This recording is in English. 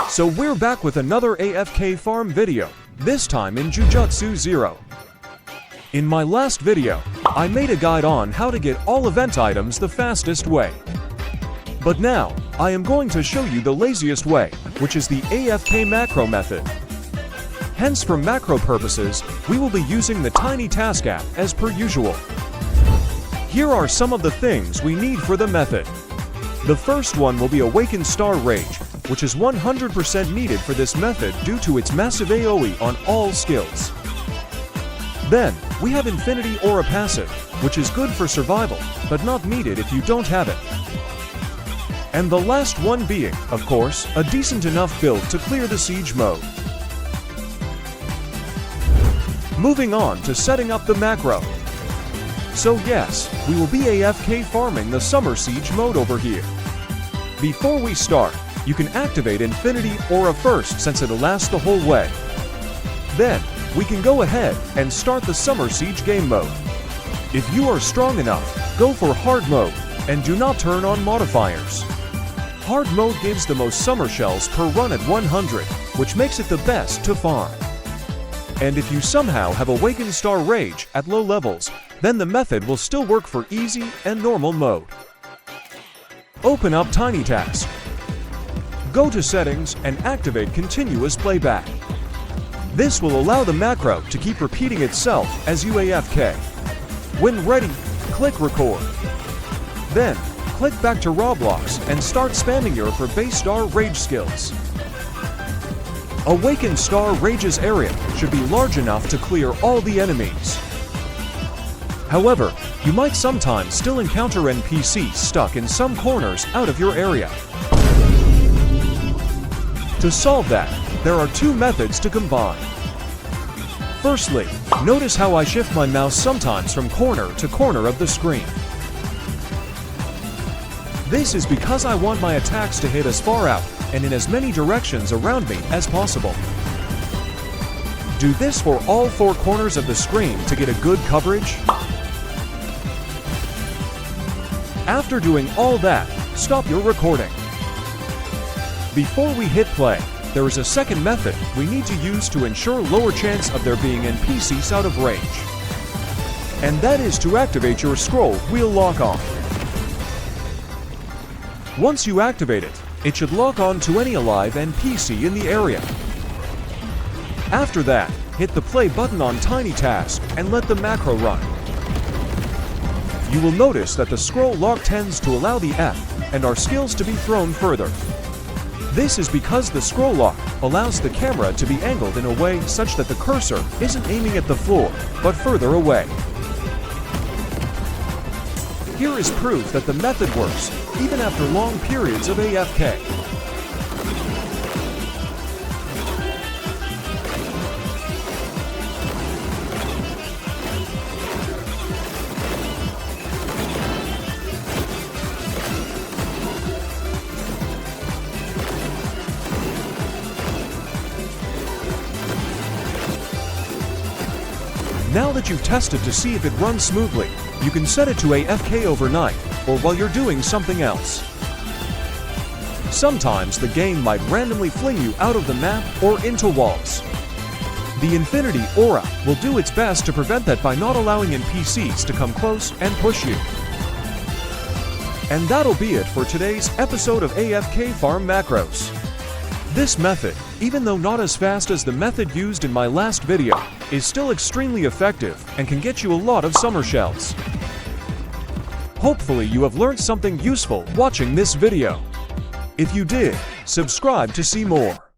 So we're back with another AFK farm video, this time in Jujutsu 0. In my last video, I made a guide on how to get all event items the fastest way. But now, I am going to show you the laziest way, which is the AFK macro method. Hence, for macro purposes, we will be using the Tiny Task app as per usual. Here are some of the things we need for the method. The first one will be Awakened Star Rage, which is 100% needed for this method due to its massive AoE on all skills. Then, we have Infinity Aura Passive, which is good for survival, but not needed if you don't have it. And the last one being, of course, a decent enough build to clear the siege mode. Moving on to setting up the macro. So yes, we will be AFK farming the Summer Siege mode over here. Before we start, you can activate Infinity Aura first since it'll last the whole way. Then, we can go ahead and start the Summer Siege game mode. If you are strong enough, go for Hard mode, and do not turn on modifiers. Hard mode gives the most summer shells per run at 100, which makes it the best to farm. And if you somehow have Awakened Star Rage at low levels, then the method will still work for easy and normal mode. Open up Tiny Task. Go to Settings and activate Continuous Playback. This will allow the macro to keep repeating itself as you AFK. When ready, click Record. Then, click back to Roblox and start spamming your for base Star Rage skills. Awakened Star Rage's area should be large enough to clear all the enemies. However, you might sometimes still encounter NPCs stuck in some corners out of your area. To solve that, there are two methods to combine. Firstly, notice how I shift my mouse sometimes from corner to corner of the screen. This is because I want my attacks to hit as far out and in as many directions around me as possible. Do this for all four corners of the screen to get a good coverage. After doing all that, stop your recording. Before we hit play, there is a second method we need to use to ensure lower chance of there being NPCs out of range. And that is to activate your scroll wheel lock on. Once you activate it, it should lock on to any alive NPC in the area. After that, hit the play button on Tiny Task and let the macro run. You will notice that the scroll lock tends to allow the F and our skills to be thrown further. This is because the scroll lock allows the camera to be angled in a way such that the cursor isn't aiming at the floor, but further away. Here is proof that the method works, even after long periods of AFK. Now that you've tested to see if it runs smoothly, you can set it to AFK overnight or while you're doing something else. Sometimes the game might randomly fling you out of the map or into walls. The Infinity Aura will do its best to prevent that by not allowing NPCs to come close and push you. And that'll be it for today's episode of AFK Farm Macros. This method, even though not as fast as the method used in my last video, is still extremely effective and can get you a lot of summer shells. Hopefully you have learned something useful watching this video. If you did, subscribe to see more.